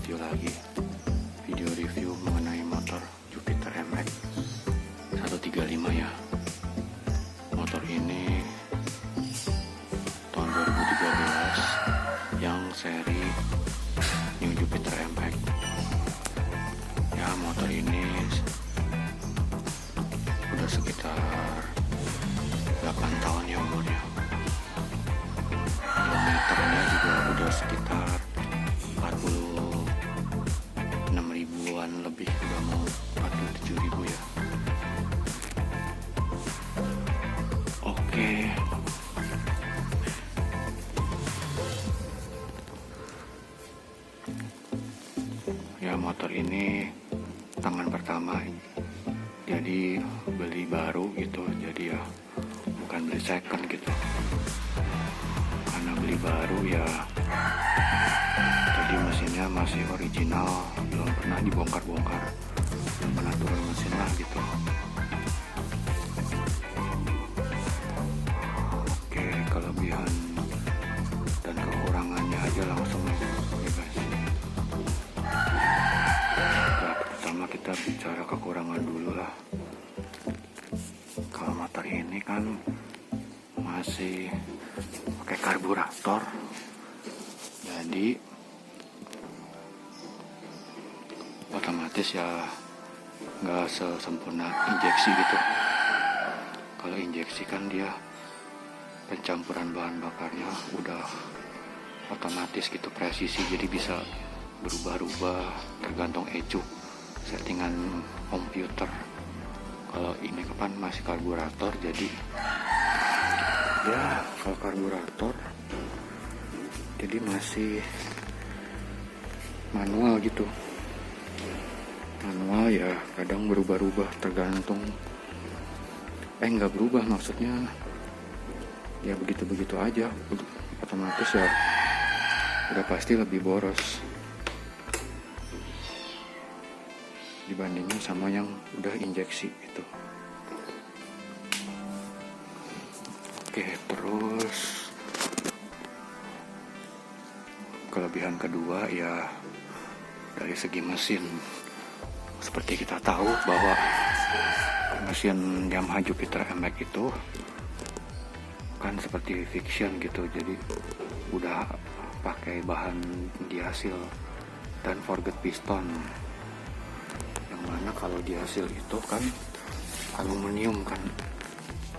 video lagi, video review mengenai motor Jupiter MX 135 ya. Motor ini tahun 2013 yang seri New Jupiter MX ya. Motor ini udah sekitar 8 tahun ya umurnya. Kilometernya juga udah sekitar 46 ribuan lebih, udah mau 47 ribu ya. Oke, ya motor ini tangan pertama, jadi beli baru gitu, jadi ya bukan beli second gitu. Karena beli baru ya, jadi mesinnya masih original, belum pernah dibongkar-bongkar, belum pernah turun mesin lah gitu. Oke, kelebihan dan kekurangannya aja langsung ya guys. Pertama kita bicara kekurangan dulu lah. Kalau motor ini kan masih pakai karburator, jadi otomatis ya nggak sesempurna injeksi gitu. Kalau injeksi kan dia pencampuran bahan bakarnya udah otomatis gitu, presisi, jadi bisa berubah-ubah tergantung ECU settingan komputer. Kalau ini kan masih karburator, jadi ya kalau karburator jadi masih manual gitu. Manual ya kadang berubah-ubah tergantung nggak berubah, maksudnya ya begitu-begitu aja, otomatis ya udah pasti lebih boros dibandingin sama yang udah injeksi gitu. Oke, terus kelebihan kedua ya dari segi mesin. Seperti kita tahu bahwa mesin Yamaha Jupiter MX itu kan seperti fiction gitu, jadi udah pakai bahan dihasil dan forget piston, yang mana kalau dihasil itu kan aluminium, kan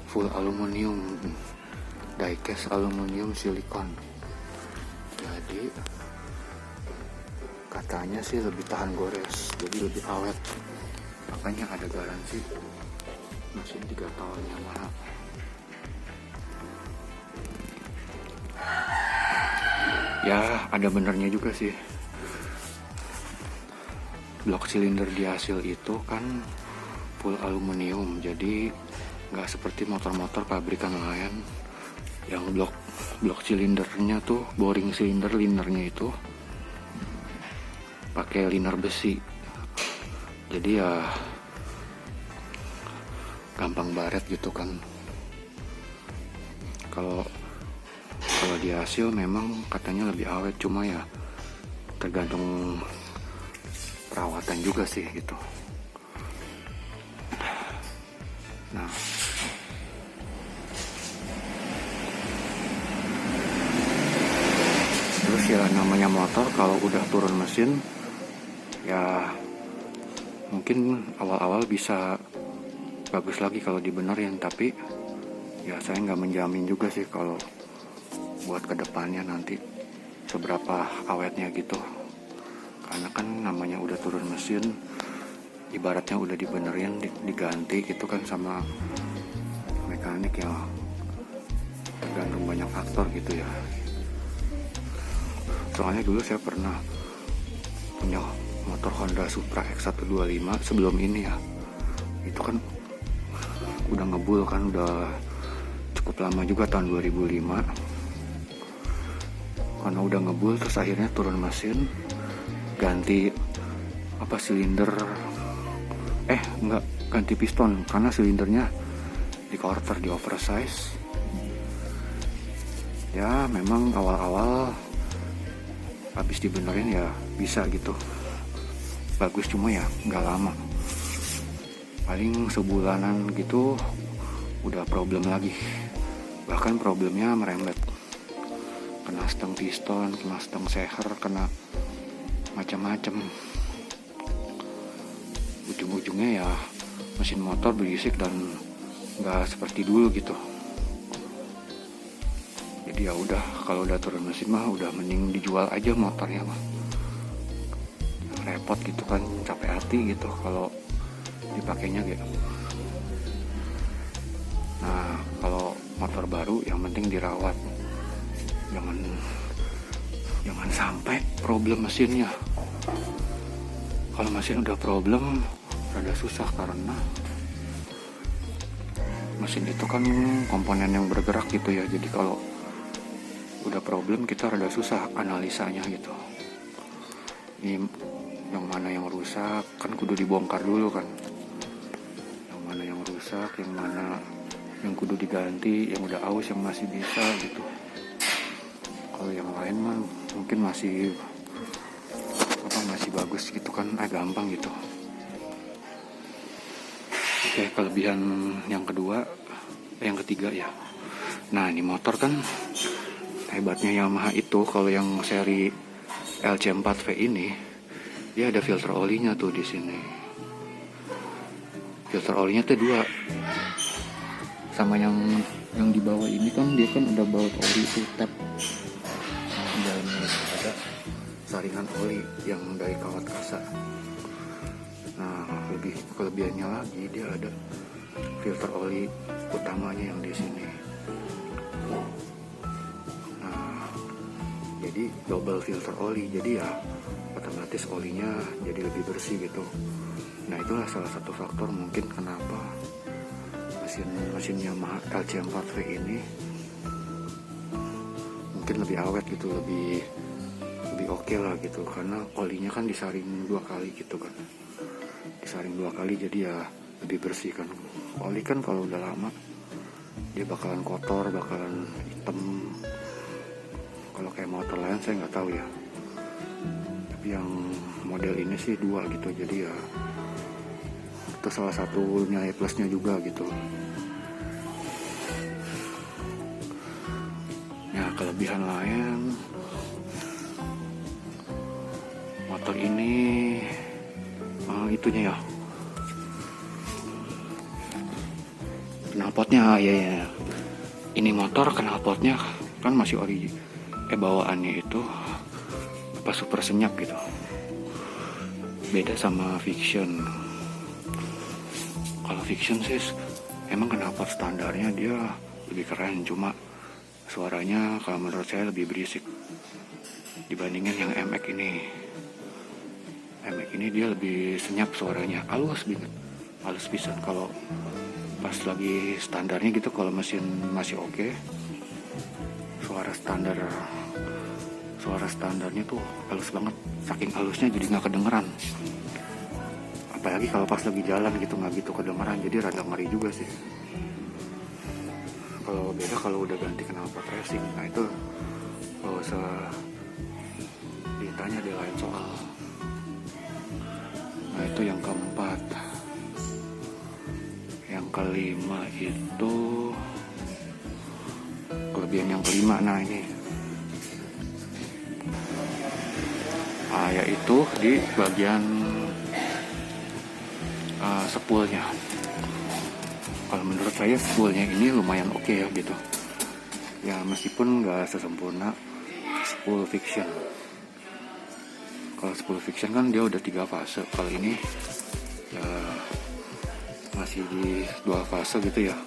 full aluminium, diecast aluminium silikon. Jadi katanya sih lebih tahan gores, jadi lebih awet, makanya ada garansi mesin 3 tahun Yamaha. Ya ada benernya juga sih, blok silinder di hasil itu kan full aluminium, jadi nggak seperti motor-motor pabrikan lain yang blok silindernya tuh, boring silinder linernya itu pakai liner besi, jadi ya gampang baret gitu kan. Kalau di hasil memang katanya lebih awet, cuma ya tergantung perawatan juga sih gitu. Nah, terus ya namanya motor kalau udah turun mesin ya mungkin awal-awal bisa bagus lagi kalau dibenerin, tapi ya saya nggak menjamin juga sih kalau buat kedepannya nanti seberapa awetnya gitu. Karena kan namanya udah turun mesin, ibaratnya udah dibenerin, diganti gitu kan sama mekanik ya, tergantung banyak faktor gitu ya. Soalnya dulu saya pernah punya motor Honda Supra X125 sebelum ini ya, itu kan udah ngebul kan, udah cukup lama juga, tahun 2005. Karena udah ngebul, terus akhirnya turun mesin, ganti silinder, ganti piston karena silindernya di quarter, di oversize. Ya memang awal-awal habis dibenerin ya bisa gitu bagus, cuma ya nggak lama, paling sebulanan gitu udah problem lagi. Bahkan problemnya merembet, kena stang piston, kena stang seher, kena macam-macam. Ujung-ujungnya ya mesin motor berisik dan nggak seperti dulu gitu. Jadi ya udah, kalau udah turun mesin mah udah mending dijual aja motornya mah. Repot gitu kan, capek hati gitu kalau dipakainya gitu. Nah, kalau motor baru yang penting dirawat. Jangan sampai problem mesinnya. Kalau mesin udah problem rada susah, karena mesin itu kan komponen yang bergerak gitu ya. Jadi kalau udah problem kita rada susah analisanya gitu. Ini yang mana yang rusak kan kudu dibongkar dulu kan. Yang mana yang rusak, yang mana yang kudu diganti, yang udah aus yang masih bisa gitu. Kalau yang lain mah mungkin masih bagus gitu kan, gampang gitu. Oke, kelebihan yang ketiga ya. Nah, ini motor kan hebatnya Yamaha itu, kalau yang seri LC4V ini dia ada filter olinya tuh di sini. Filter olinya tuh 2. Sama yang di bawah ini kan dia kan ada baut oli itu tap. Di dalamnya ada saringan oli yang dari kawat kasa. Nah, kelebihannya lagi dia ada filter oli utamanya yang di sini. Nah, jadi double filter oli, jadi ya otomatis olinya jadi lebih bersih gitu. Nah, itulah salah satu faktor mungkin kenapa mesin Yamaha LC4V ini mungkin lebih awet gitu, lebih oke lah gitu, karena olinya kan disaring 2 kali gitu kan. Disaring 2 kali jadi ya lebih bersih kan. Oli kan kalau udah lama dia bakalan kotor, bakalan hitam. Kalau kayak motor lain saya nggak tahu ya, tapi yang model ini sih 2 gitu, jadi ya itu salah satu nilai plusnya juga gitu. Ya, kelebihan lain motor ini itunya ya, knalpotnya ya. Ini motor knalpotnya kan masih ori, bawaannya itu super senyap gitu. Beda sama Vixion. Kalau Vixion sih emang knalpot standarnya dia lebih keren, cuma suaranya kalau menurut saya lebih berisik dibandingin yang MX ini. MX ini dia lebih senyap suaranya, halus banget, halus pisan. Kalau pas lagi standarnya gitu, kalau mesin masih oke, suara standarnya tuh halus banget, saking halusnya jadi nggak kedengeran. Apalagi kalau pas lagi jalan gitu nggak gitu kedengeran, jadi rada ngeri juga sih. Kalau beda kalau udah ganti knalpot racing, nah itu gak usah ditanya di lain soal. Nah, itu yang keempat. Yang kelima itu kelebihan yang kelima. Nah, ini yaitu di bagian spoolnya. Kalau menurut saya spoolnya ini lumayan oke ya gitu. Ya meskipun nggak sesempurna spool Vixion. Kalau spool Vixion kan dia udah 3 fase. Kalau ini ya masih di 2 fase gitu ya.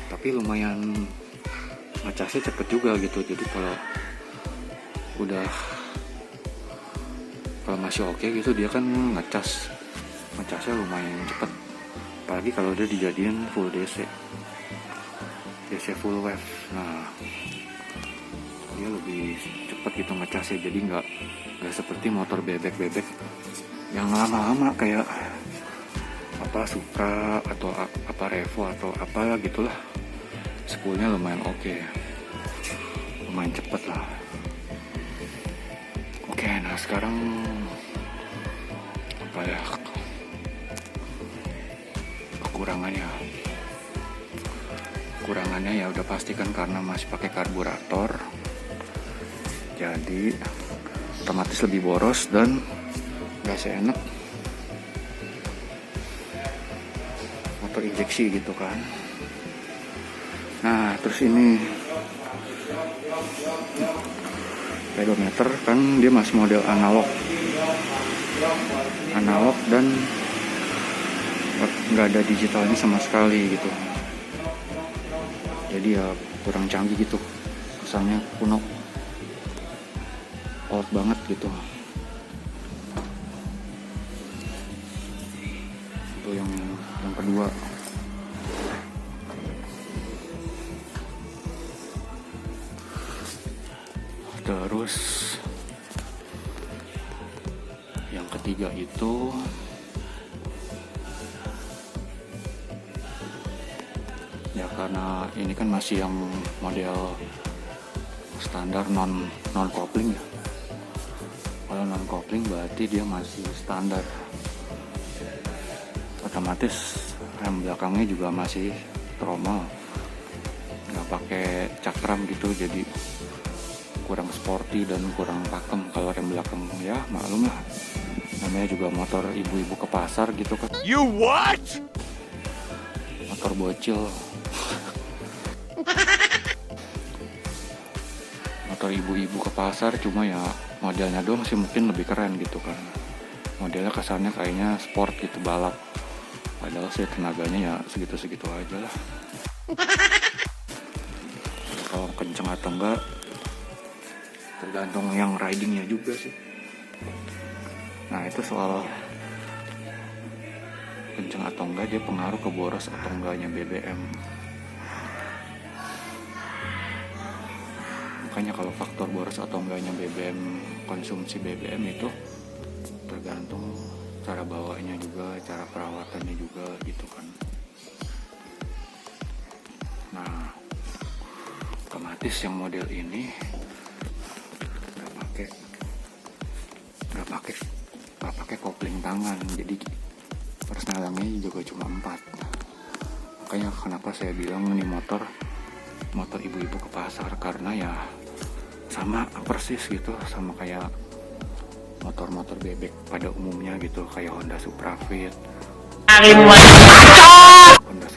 Tapi lumayan ngecasnya cepet juga gitu. Jadi kalau masih oke gitu, dia kan ngecasnya lumayan cepet. Apalagi kalau udah dijadiin full DC full wave. Nah, dia lebih cepet gitu ngecasnya, jadi nggak seperti motor bebek yang lama-lama kayak Supra atau Revo atau apa gitulah. Spoolnya lumayan oke, lumayan cepet lah. sekarang apa ya, kekurangannya ya udah pastikan karena masih pakai karburator, jadi otomatis lebih boros dan gak seenak motor injeksi gitu kan. Nah terus ini pedometer kan dia masih model analog dan nggak ada digitalnya sama sekali gitu, jadi ya kurang canggih gitu, kesannya kuno, old banget gitu. Itu yang kedua. Terus yang ketiga itu ya karena ini kan masih yang model standar non kopling ya. Kalau non kopling berarti dia masih standar, otomatis rem belakangnya juga masih tromol, nggak pakai cakram gitu, jadi kurang sporty dan kurang pakem. Kalau rem belakang ya maklum lah, namanya juga motor ibu-ibu ke pasar gitu kan. You what? Motor bocil. Motor ibu-ibu ke pasar, cuma ya modelnya doang sih mungkin lebih keren gitu kan. Modelnya kesannya kayaknya sport gitu, balap. Padahal sih tenaganya ya segitu-segitu aja lah. Kalau kenceng atau enggak tergantung yang ridingnya juga sih. Nah itu soal kenceng atau enggak, dia pengaruh ke boros atau enggaknya BBM. Makanya kalau faktor boros atau enggaknya BBM, konsumsi BBM itu tergantung cara bawanya juga, cara perawatannya juga gitu kan. Nah otomatis yang model ini nggak pakai kopling tangan, jadi persnelangnya juga cuma 4. Makanya kenapa saya bilang ini motor ibu-ibu ke pasar, karena ya sama persis gitu, sama kayak motor-motor bebek pada umumnya gitu, kayak Honda Supra Fit, Honda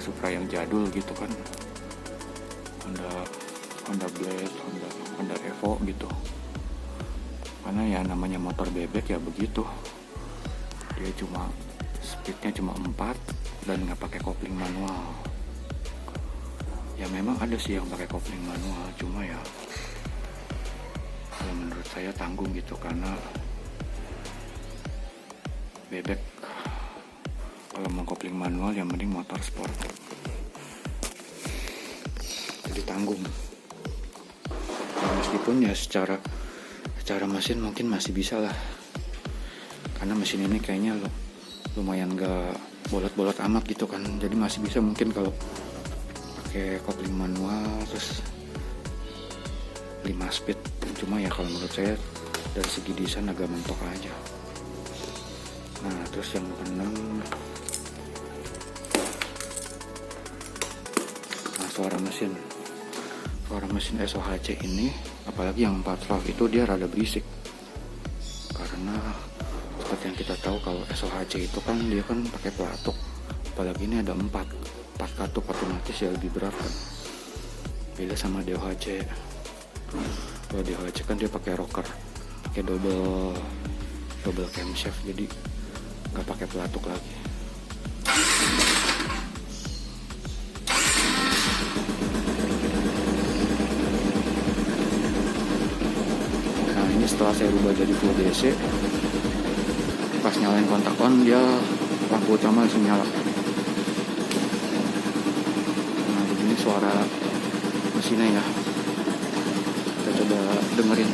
Supra yang jadul gitu kan, Honda Blade, Honda Evo gitu. Karena ya namanya motor bebek ya begitu, dia cuma speednya cuma 4 dan nggak pakai kopling manual. Ya memang ada sih yang pakai kopling manual, cuma ya kalau menurut saya tanggung gitu, karena bebek kalau mau kopling manual yang mending motor sport, jadi tanggung. Ya, meskipun ya secara mesin mungkin masih bisa lah, karena mesin ini kayaknya lumayan gak bolot-bolot amat gitu kan, jadi masih bisa mungkin kalau pakai kopling manual terus 5 speed. Cuma ya kalau menurut saya dari segi desain agak mentok aja. Nah terus yang keenam, suara mesin SOHC ini, apalagi yang 4 valve itu dia rada berisik, karena seperti yang kita tahu kalau SOHC itu kan dia kan pakai pelatuk, apalagi ini ada 4 katup, otomatis ya lebih berat kan, beda sama DOHC. Kalau DOHC kan dia pakai rocker, pakai double camshaft, jadi nggak pakai pelatuk lagi. Setelah saya rubah jadi full DC, pas nyalain kontak on, dia lampu utama langsung nyala. Nah begini suara mesinnya ya, kita coba dengerin.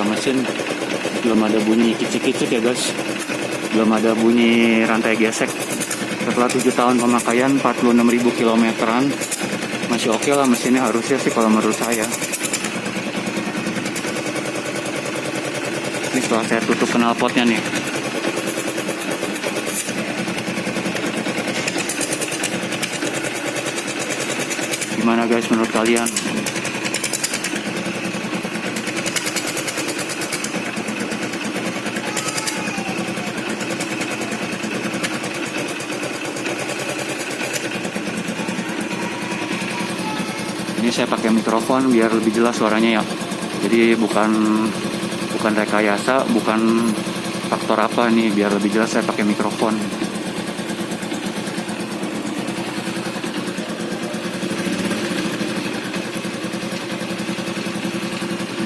mesin, belum ada bunyi kicik-kicik ya guys, belum ada bunyi rantai gesek. Setelah 7 tahun pemakaian, 46.000 kilometeran, masih oke lah mesinnya harusnya sih kalau menurut saya. Ini setelah saya tutup knalpotnya nih. Gimana guys menurut kalian? Ini saya pakai mikrofon biar lebih jelas suaranya ya. Jadi bukan rekayasa, bukan faktor apa nih, biar lebih jelas saya pakai mikrofon.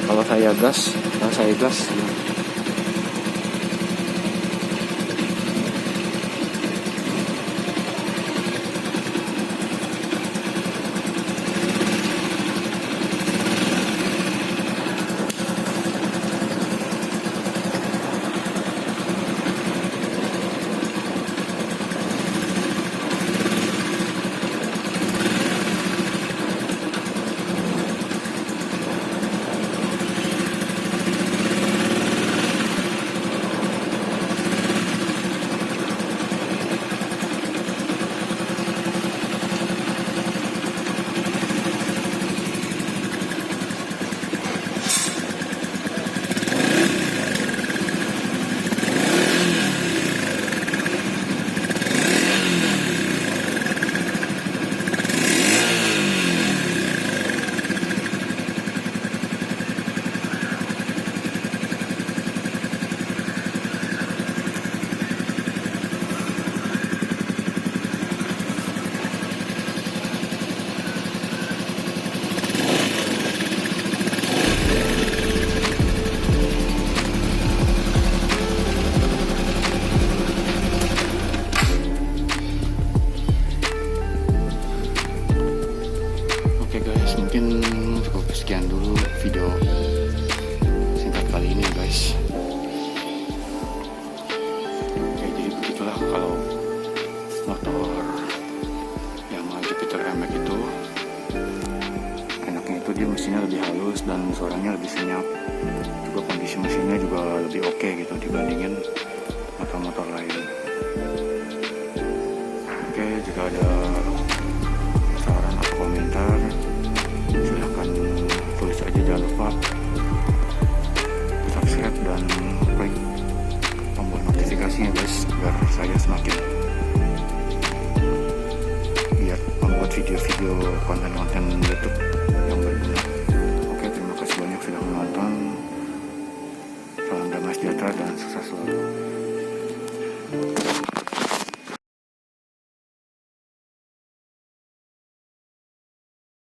Kalau saya gas ya. Oke guys, mungkin cukup sekian dulu video singkat kali ini guys. Oke, jadi begitulah kalau motor Yamaha Jupiter MX itu enaknya itu dia mesinnya lebih halus dan suaranya lebih senyap. Juga kondisi mesinnya juga lebih oke gitu dibandingin motor-motor lain. Oke, jika ada saran atau komentar silahkan tulis aja, jangan lupa subscribe dan klik tombol notifikasinya guys, biar saya semakin giat membuat video-video konten-konten YouTube.